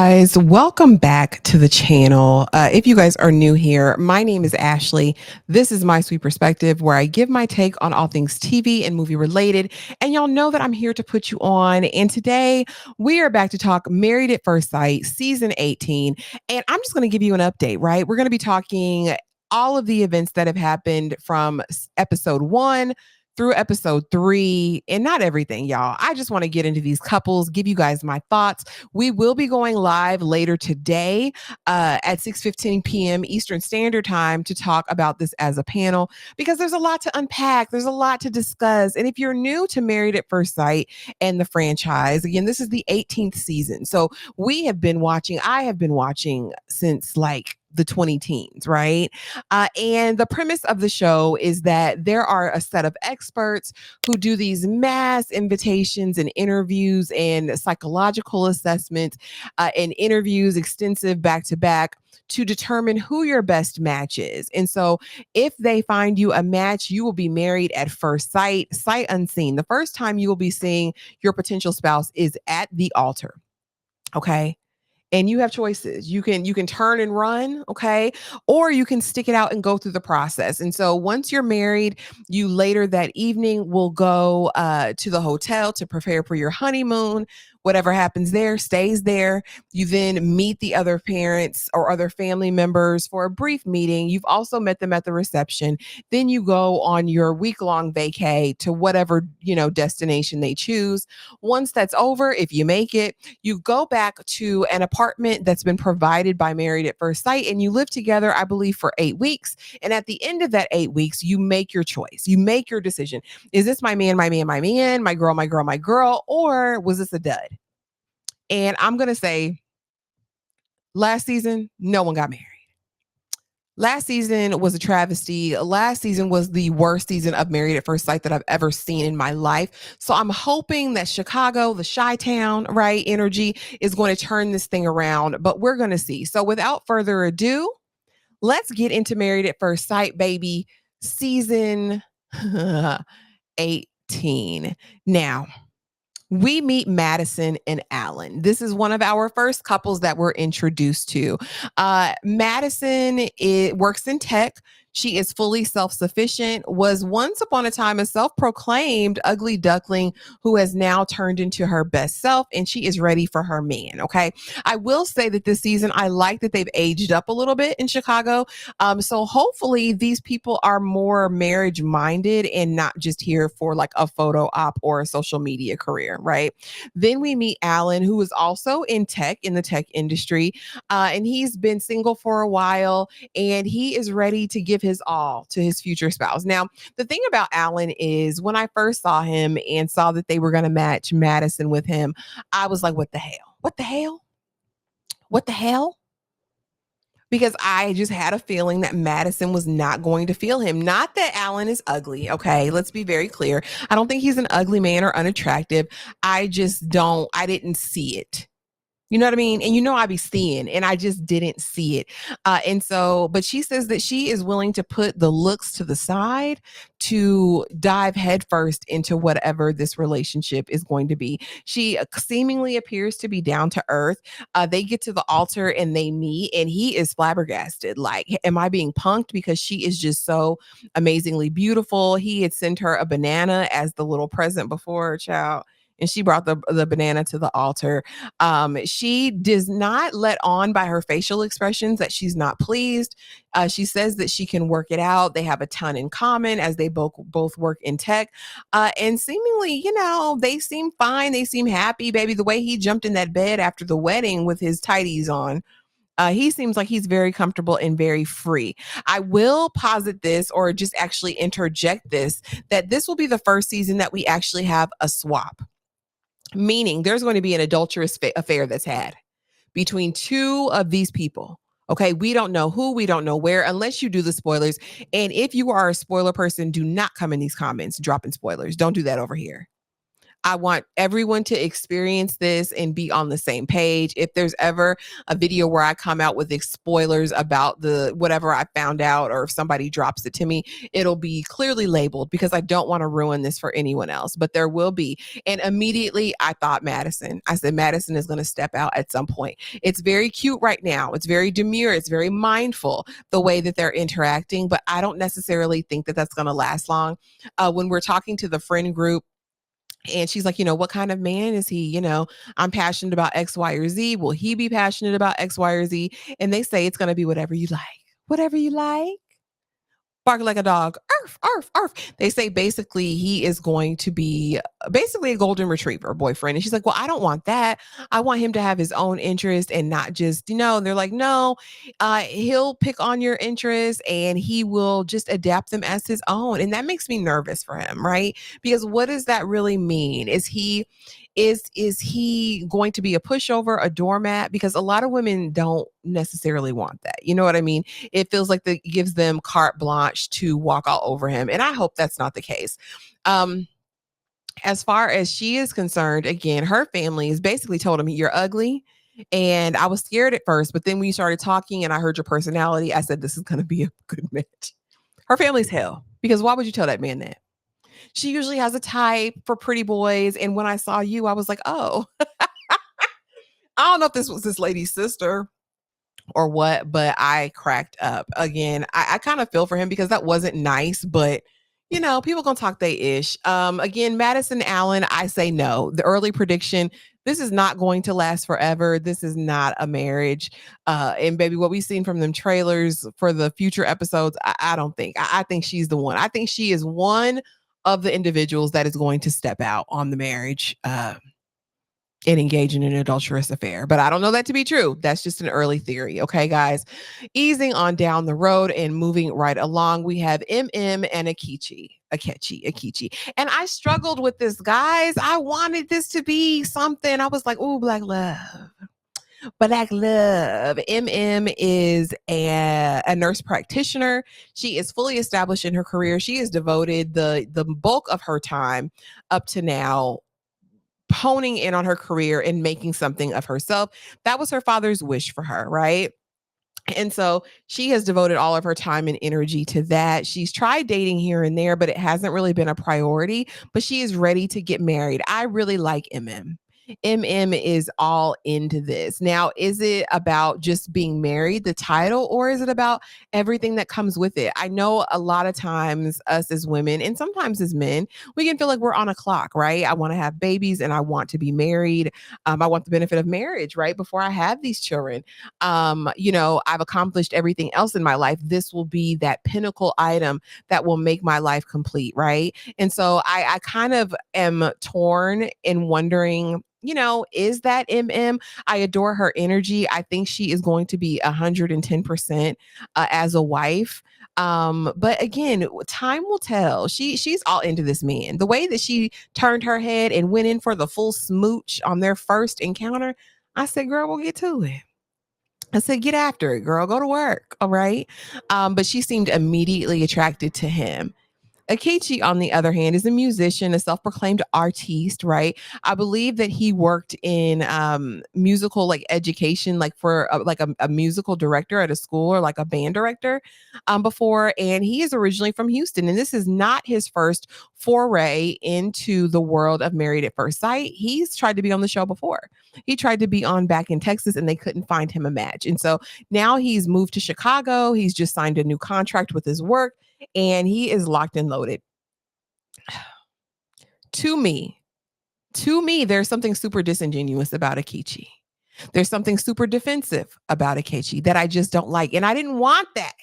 Guys, welcome back to the channel. If you guys are new here, my name is Ashley. This is My Sweet Perspective, where I give my take on all things TV and movie related. And y'all know that I'm here to put you on. And today we are back to talk Married at First Sight, season 18. And I'm just going to give you an update, right? We're going to be talking all of the events that have happened from episode 1 through episode 3, and not everything, y'all. I just want to get into these couples, give you guys my thoughts. We will be going live later today at 6:15 p.m. Eastern Standard Time to talk about this as a panel because there's a lot to unpack. There's a lot to discuss. And if you're new to Married at First Sight and the franchise, again, this is the 18th season. So I have been watching since like the 20 teens, right? And the premise of the show is that there are a set of experts who do these mass invitations and interviews and psychological assessments and interviews extensive back to back to determine who your best match is. And so if they find you a match, you will be married at first sight, sight unseen. The first time you will be seeing your potential spouse is at the altar. Okay. And you have choices. You can turn and run, okay? Or you can stick it out and go through the process. And so once you're married, you later that evening will go to the hotel to prepare for your honeymoon. Whatever happens there stays there. You then meet the other parents or other family members for a brief meeting. You've also met them at the reception. Then you go on your week-long vacay to whatever, destination they choose. Once that's over, if you make it, you go back to an apartment that's been provided by Married at First Sight and you live together, I believe, for 8 weeks. And at the end of that 8 weeks, you make your choice. You make your decision. Is this my man, my man, my man, my girl, my girl, my girl, or was this a dud? And I'm going to say last season, no one got married. Last season was a travesty. Last season was the worst season of Married at First Sight that I've ever seen in my life. So I'm hoping that Chicago, the Chi-Town, right, energy is going to turn this thing around, but we're going to see. So without further ado, let's get into Married at First Sight, baby, season 18. Now, we meet Madison and Allen. This is one of our first couples that we're introduced to. Madison works in tech. She is fully self-sufficient, was once upon a time a self-proclaimed ugly duckling who has now turned into her best self, and she is ready for her man, okay? I will say that this season, I like that they've aged up a little bit in Chicago. So hopefully these people are more marriage-minded and not just here for like a photo op or a social media career, right? Then we meet Allen, who is also in the tech industry, and he's been single for a while, and he is ready to give his all to his future spouse. Now, the thing about Allen is when I first saw him and saw that they were going to match Madison with him, I was like, what the hell? What the hell? What the hell? Because I just had a feeling that Madison was not going to feel him. Not that Allen is ugly, okay? Let's be very clear. I don't think he's an ugly man or unattractive. I didn't see it. You know what I mean? And I be seeing, and I just didn't see it. But she says that she is willing to put the looks to the side to dive headfirst into whatever this relationship is going to be. She seemingly appears to be down to earth. They get to the altar and they meet, and he is flabbergasted. Like, am I being punked? Because she is just so amazingly beautiful. He had sent her a banana as the little present before her child, and she brought the banana to the altar. She does not let on by her facial expressions that she's not pleased. She says that she can work it out. They have a ton in common as they both work in tech. And seemingly, they seem fine. They seem happy, baby. The way he jumped in that bed after the wedding with his tighties on. He seems like he's very comfortable and very free. I will posit this, or just actually interject this, that this will be the first season that we actually have a swap. Meaning there's going to be an adulterous affair that's had between two of these people. Okay, we don't know who, we don't know where, unless you do the spoilers. And if you are a spoiler person, do not come in these comments dropping spoilers. Don't do that over here. I want everyone to experience this and be on the same page. If there's ever a video where I come out with spoilers about the whatever I found out, or if somebody drops it to me, it'll be clearly labeled because I don't want to ruin this for anyone else. But there will be. And immediately I thought Madison. I said Madison is going to step out at some point. It's very cute right now. It's very demure. It's very mindful the way that they're interacting, but I don't necessarily think that that's going to last long. When we're talking to the friend group, and she's like, what kind of man is he? I'm passionate about X, Y, or Z. Will he be passionate about X, Y, or Z? And they say it's going to be whatever you like. Whatever you like. Bark like a dog. Arf, arf, arf. They say basically he is going to be basically a golden retriever boyfriend. And she's like, well, I don't want that. I want him to have his own interest and not just, and they're like, no, he'll pick on your interests and he will just adapt them as his own. And that makes me nervous for him, right? Because what does that really mean? Is he going to be a pushover, a doormat? Because a lot of women don't necessarily want that. You know what I mean? It feels like that gives them carte blanche to walk all over him. And I hope that's not the case. As far as she is concerned, again, her family has basically told him, you're ugly. And I was scared at first, but then when you started talking and I heard your personality, I said, this is going to be a good match. Her family's hell. Because why would you tell that man that? She usually has a type for pretty boys. And when I saw you, I was like, oh, I don't know if this was this lady's sister or what, but I cracked up. Again, I kind of feel for him because that wasn't nice, but people gonna talk they ish. Again, Madison Allen, I say no. The early prediction, this is not going to last forever. This is not a marriage. And baby, what we've seen from them trailers for the future episodes, I don't think. I think she's the one. I think she is one of the individuals that is going to step out on the marriage. And engage in an adulterous affair. But I don't know that to be true. That's just an early theory. Okay, guys. Easing on down the road and moving right along, we have Emem and Ikechi. And I struggled with this, guys. I wanted this to be something. I was like, oh, black love. Black love. Emem is a nurse practitioner. She is fully established in her career. She has devoted the bulk of her time up to now honing in on her career and making something of herself. That was her father's wish for her, right? And so she has devoted all of her time and energy to that. She's tried dating here and there, but it hasn't really been a priority. But she is ready to get married. I really like Emem. Emem is all into this. Now, is it about just being married, the title, or is it about everything that comes with it? I know a lot of times us as women and sometimes as men, we can feel like we're on a clock, right? I want to have babies and I want to be married. I want the benefit of marriage, right? Before I have these children. I've accomplished everything else in my life. This will be that pinnacle item that will make my life complete, right? And so I kind of am torn and wondering, is that MM? I adore her energy. I think she is going to be 110% as a wife. But again, time will tell. She's all into this man. The way that she turned her head and went in for the full smooch on their first encounter, I said, girl, we'll get to it. I said, get after it, girl. Go to work. All right. But she seemed immediately attracted to him. Ikechi, on the other hand, is a musician, a self-proclaimed artiste, right? I believe that he worked in musical like education, like for a musical director at a school or like a band director before. And he is originally from Houston. And this is not his first foray into the world of Married at First Sight. He's tried to be on the show before. He tried to be on back in Texas and they couldn't find him a match. And so now he's moved to Chicago. He's just signed a new contract with his work and he is locked and loaded. To me, there's something super disingenuous about Ikechi. There's something super defensive about Ikechi that I just don't like. And I didn't want that.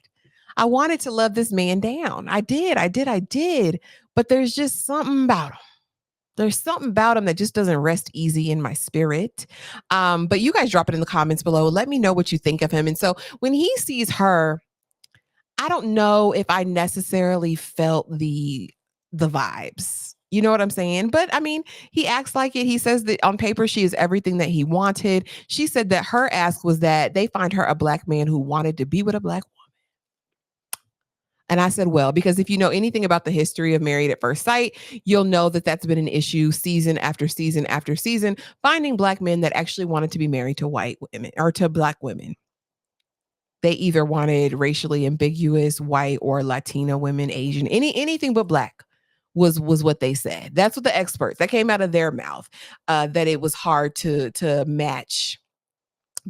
I wanted to love this man down. I did. But there's just something about him. There's something about him that just doesn't rest easy in my spirit. But you guys drop it in the comments below. Let me know what you think of him. And so when he sees her, I don't know if I necessarily felt the vibes. You know what I'm saying? But I mean, he acts like it. He says that on paper, she is everything that he wanted. She said that her ask was that they find her a black man who wanted to be with a black woman. And I said, well, because if you know anything about the history of Married at First Sight, you'll know that that's been an issue season after season after season, finding black men that actually wanted to be married to white women or to black women. They either wanted racially ambiguous white or Latina women, Asian, anything but black was what they said. That's what the experts that came out of their mouth, that it was hard to match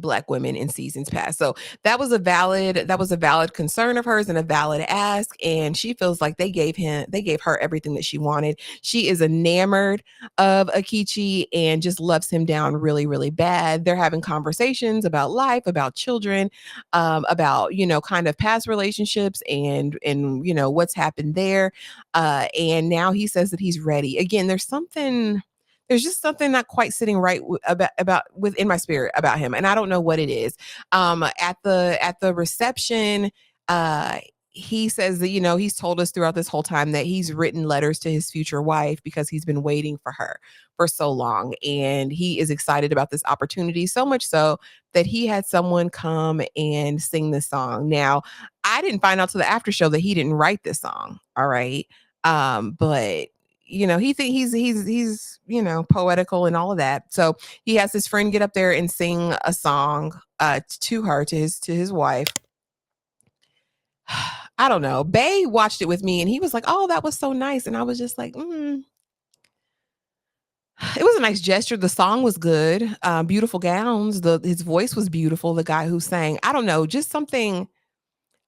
black women in seasons past. So that was a valid concern of hers and a valid ask. And she feels like they gave her everything that she wanted. She is enamored of Ikechi and just loves him down really, really bad. They're having conversations about life, about children, about kind of past relationships and what's happened there. And now he says that he's ready. Again, there's just something not quite sitting right about within my spirit about him, and I don't know what it is. At the reception, uh, he says that he's told us throughout this whole time that he's written letters to his future wife because he's been waiting for her for so long, and he is excited about this opportunity so much so that he had someone come and sing this song. Now, I didn't find out till the after show that he didn't write this song. All right, but he think he's poetical and all of that. So he has his friend get up there and sing a song to her, to his wife. I don't know. Bay watched it with me and he was like, "Oh, that was so nice." And I was just like, It was a nice gesture. The song was good. Beautiful gowns. His voice was beautiful. The guy who sang, I don't know, just something.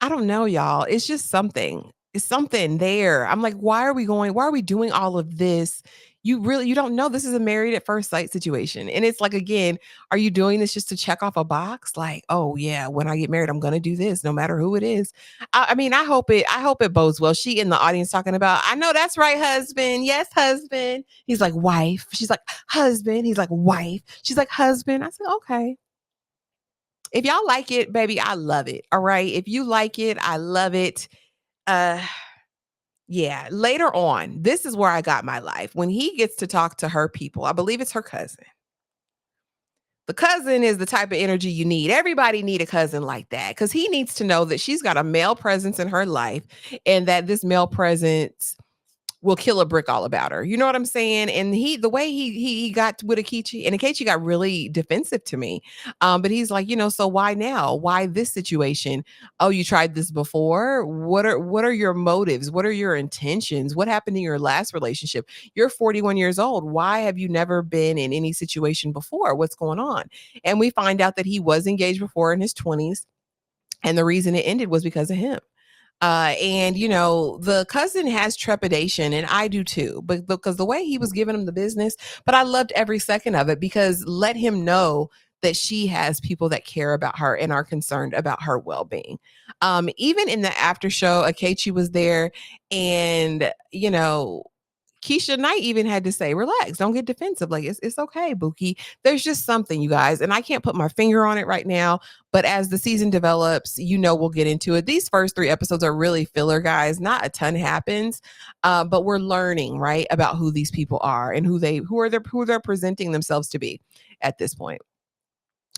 I don't know, y'all. It's just something. It's something there. I'm like, why are we doing all of this? You don't know this is a married at first sight situation. And it's like, again, are you doing this just to check off a box? Like, oh yeah, when I get married, I'm gonna do this, no matter who it is. I mean, I hope it bodes well. She in the audience talking about, I know that's right, husband. Yes, husband. He's like, wife. She's like, husband. He's like, wife. She's like, husband. I said, okay. If y'all like it, baby, I love it. All right. If you like it, I love it. Uh yeah, later on, this is where I got my life. When he gets to talk to her people, I believe it's her cousin. The cousin is the type of energy you need. Everybody need a cousin like that cuz he needs to know that she's got a male presence in her life and that this male presence will kill a brick all about her. You know what I'm saying? And the way he got with Akichi, and Akichi got really defensive to me. But he's like, so why now? Why this situation? Oh, you tried this before? What are your motives? What are your intentions? What happened in your last relationship? You're 41 years old. Why have you never been in any situation before? What's going on? And we find out that he was engaged before in his 20s. And the reason it ended was because of him. And the cousin has trepidation, and I do too, but because the way he was giving him the business, but I loved every second of it because let him know that she has people that care about her and are concerned about her well-being. Even in the after show, Akechi was there, and Keisha Knight even had to say, "Relax, don't get defensive. Like it's okay, Buki." There's just something, you guys, and I can't put my finger on it right now. But as the season develops, we'll get into it. These first 3 episodes are really filler, guys. Not a ton happens, but we're learning right about who these people are and who they're presenting themselves to be at this point.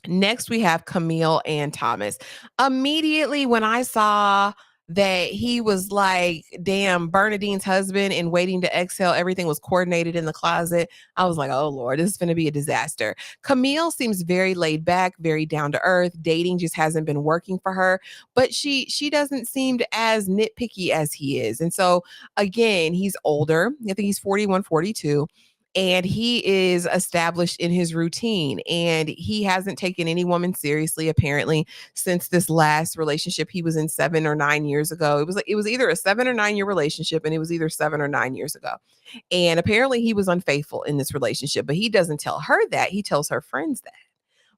Next, we have Camille and Thomas. Immediately, when I saw that he was like, damn, Bernadine's husband and Waiting to Exhale, everything was coordinated in the closet. I was like, oh Lord, this is going to be a disaster. Camille seems very laid back, very down to earth. Dating just hasn't been working for her, but she doesn't seem as nitpicky as he is. And so again, he's older. I think he's 41, 42, and he is established in his routine, and he hasn't taken any woman seriously apparently since this last relationship he was in 7 or 9 years ago. It was either a 7 or 9 year relationship, and it was either 7 or 9 years ago, and apparently he was unfaithful in this relationship, but he doesn't tell her that. He tells her friends that.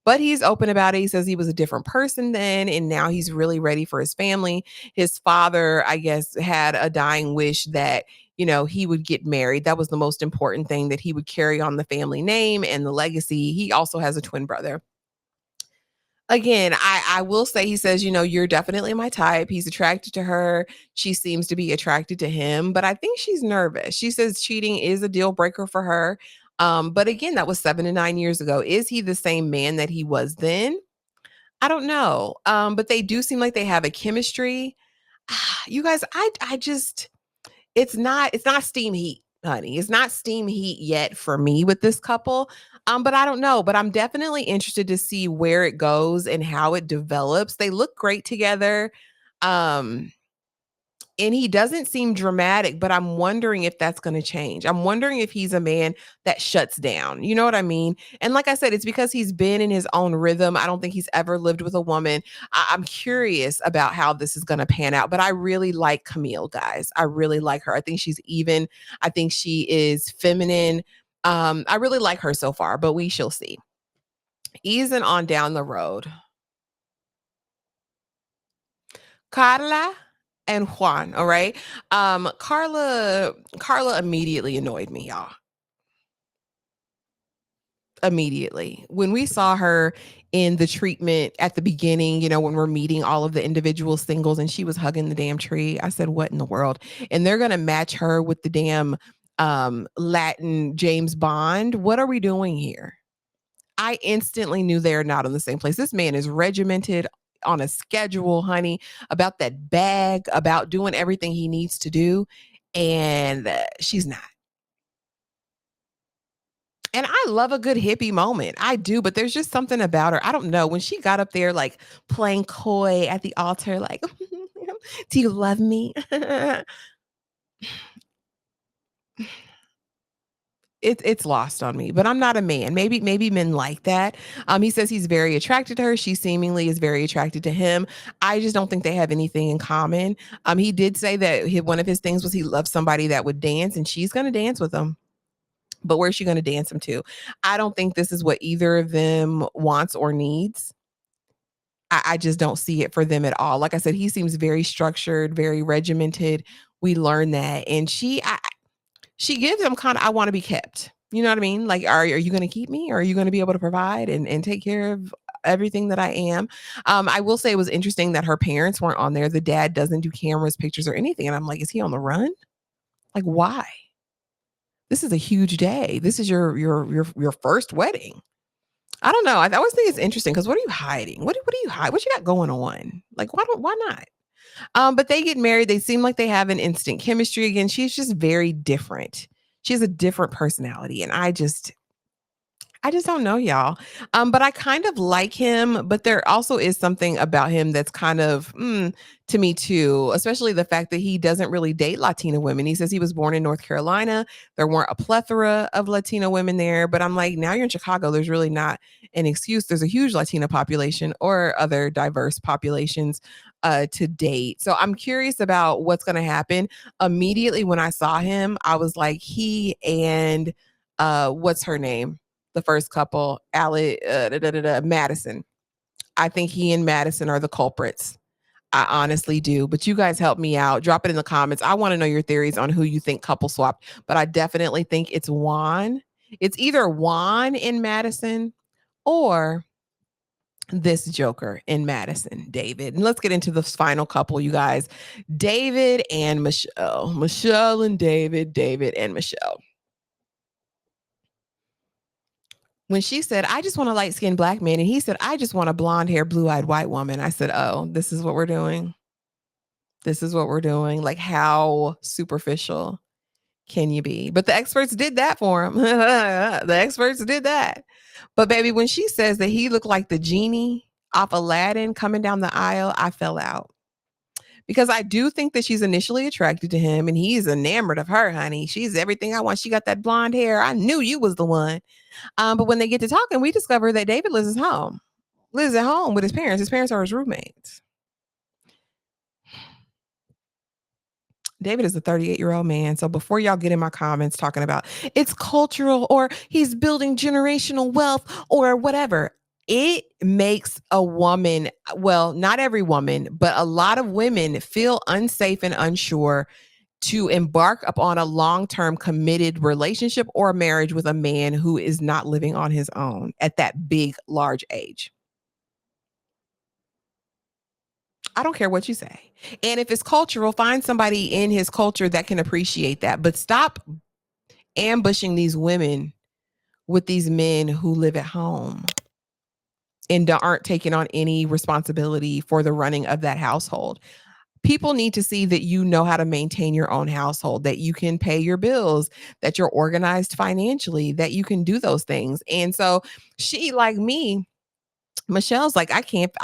But he's open about it. He says he was a different person then, and now he's really ready for his family. His father, I guess, had a dying wish that he would get married. That was the most important thing, that he would carry on the family name and the legacy. He also has a twin brother. Again, I will say, he says, you're definitely my type. He's attracted to her. She seems to be attracted to him, but I think she's nervous. She says cheating is a deal breaker for her. But again, that was 7 to 9 years ago. Is he the same man that he was then? I don't know. But they do seem like they have a chemistry. You guys, I just it's not steam heat, honey. It's not steam heat yet for me with this couple. But I don't know, but I'm definitely interested to see where it goes and how it develops. They look great together. Um and he doesn't seem dramatic, but I'm wondering if that's going to change. I'm wondering if he's a man that shuts down. You know what I mean? And like I said, it's because he's been in his own rhythm. I don't think he's ever lived with a woman. I'm curious about how this is going to pan out, but I really like Camille, guys. I really like her. I think she's even. I think she is feminine. I really like her so far, but we shall see. Easing on down the road. Karla and Juan, all right? Karla immediately annoyed me, y'all. Immediately. When we saw her in the treatment at the beginning, when we're meeting all of the individual singles and she was hugging the damn tree, I said, "What in the world?" And they're gonna match her with the damn Latin James Bond. What are we doing here? I instantly knew they're not in the same place. This man is regimented on a schedule, honey, about that bag, about doing everything he needs to do. And she's not. And I love a good hippie moment. I do, but there's just something about her. I don't know. When she got up there, like playing coy at the altar, like, "Do you love me?" It's lost on me, but I'm not a man. Maybe men like that. He says he's very attracted to her. She seemingly is very attracted to him. I just don't think they have anything in common. He did say that one of his things was he loves somebody that would dance, and she's going to dance with him. But where's she going to dance him to? I don't think this is what either of them wants or needs. I just don't see it for them at all. Like I said, he seems very structured, very regimented. We learn that, and she gives him kind of, I want to be kept. You know what I mean? Like, are you going to keep me? Or are you going to be able to provide and take care of everything that I am? I will say it was interesting that her parents weren't on there. The dad doesn't do cameras, pictures, or anything. And I'm like, is he on the run? Like, why? This is a huge day. This is your first wedding. I don't know. I always think it's interesting because what are you hiding? What do you hide? What you got going on? Like, why not? But they get married. They seem like they have an instant chemistry again. She's just very different. She has a different personality, and I just don't know, y'all. But I kind of like him, but there also is something about him that's kind of to me too, especially the fact that he doesn't really date Latina women. He says he was born in North Carolina. There weren't a plethora of Latino women there, but I'm like, now you're in Chicago. There's really not an excuse. There's a huge Latina population or other diverse populations to date. So I'm curious about what's going to happen. Immediately when I saw him, I was like, he and what's her name? The first couple, Madison. I think he and Madison are the culprits. I honestly do. But you guys help me out. Drop it in the comments. I want to know your theories on who you think couple swapped. But I definitely think it's Juan. It's either Juan in Madison or this Joker in Madison, David. And let's get into the final couple, you guys. David and Michelle. Michelle and David. David and Michelle. When she said, "I just want a light skinned black man," and he said, "I just want a blonde hair, blue eyed white woman," I said, "Oh, this is what we're doing. This is what we're doing." Like, how superficial can you be? But the experts did that for him. The experts did that. But baby, when she says that he looked like the genie off Aladdin coming down the aisle, I fell out. Because I do think that she's initially attracted to him and he's enamored of her, honey. She's everything I want. She got that blonde hair. I knew you was the one. But when they get to talking, we discover that David lives at home with his parents. His parents are his roommates. David is a 38-year-old man. So before y'all get in my comments talking about it's cultural or he's building generational wealth or whatever, it makes a woman, well, not every woman, but a lot of women feel unsafe and unsure to embark upon a long-term committed relationship or marriage with a man who is not living on his own at that big, large age. I don't care what you say. And if it's cultural, find somebody in his culture that can appreciate that. But stop ambushing these women with these men who live at home and aren't taking on any responsibility for the running of that household. People need to see that you know how to maintain your own household, that you can pay your bills, that you're organized financially, that you can do those things. And so she, like me, Michelle's like, I can't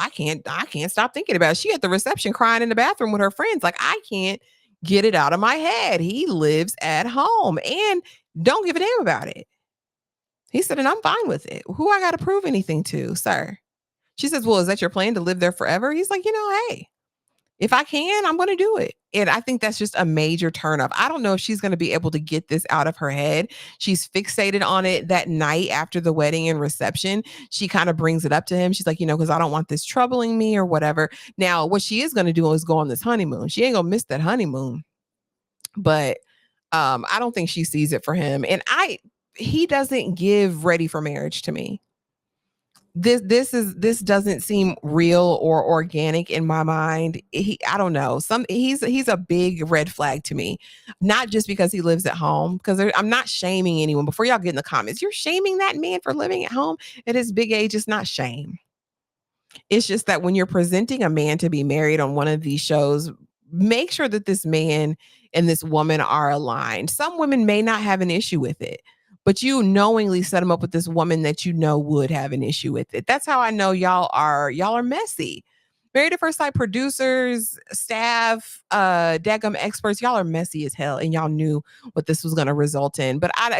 stop thinking about it. She at the reception crying in the bathroom with her friends. Like, I can't get it out of my head. He lives at home and don't give a damn about it. He said, and I'm fine with it. Who I got to prove anything to, sir? She says, well, is that your plan to live there forever? He's like, hey, if I can, I'm going to do it. And I think that's just a major turn up. I don't know if she's going to be able to get this out of her head. She's fixated on it that night after the wedding and reception. She kind of brings it up to him. She's like, because I don't want this troubling me or whatever. Now, what she is going to do is go on this honeymoon. She ain't going to miss that honeymoon. But I don't think she sees it for him. And he doesn't give ready for marriage to me. This doesn't seem real or organic in my mind. I don't know. He's a big red flag to me. Not just because he lives at home, because I'm not shaming anyone. Before y'all get in the comments, you're shaming that man for living at home at his big age. It's not shame. It's just that when you're presenting a man to be married on one of these shows, make sure that this man and this woman are aligned. Some women may not have an issue with it, but you knowingly set him up with this woman that you know would have an issue with it. That's how I know y'all are messy. Married at First Sight producers, staff, daggum experts, y'all are messy as hell, and y'all knew what this was going to result in. But I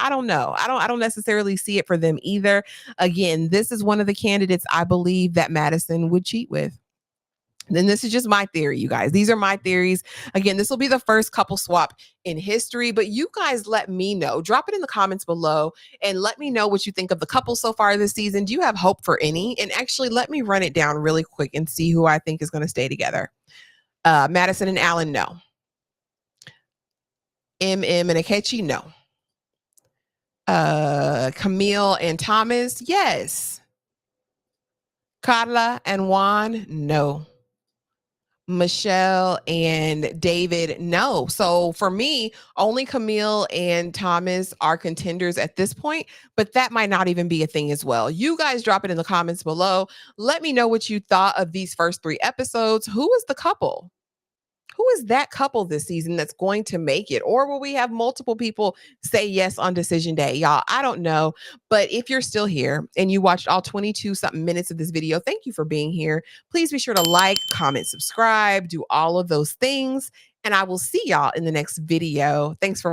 don't know. I don't necessarily see it for them either. Again, this is one of the candidates I believe that Madison would cheat with. Then this is just my theory, you guys. These are my theories. Again, this will be the first couple swap in history, but you guys let me know. Drop it in the comments below and let me know what you think of the couple so far this season. Do you have hope for any? And actually, let me run it down really quick and see who I think is going to stay together. Madison and Allen, no. Emem and Ikechi, no. Camille and Thomas, yes. Karla and Juan, no. Michelle and David, no. So for me, only Camille and Thomas are contenders at this point, but that might not even be a thing as well. You guys drop it in the comments below. Let me know what you thought of these first 3 episodes. Who is the couple? Who is that couple this season that's going to make it? Or will we have multiple people say yes on decision day? Y'all, I don't know. But if you're still here and you watched all 22 something minutes of this video, thank you for being here. Please be sure to like, comment, subscribe, do all of those things. And I will see y'all in the next video. Thanks for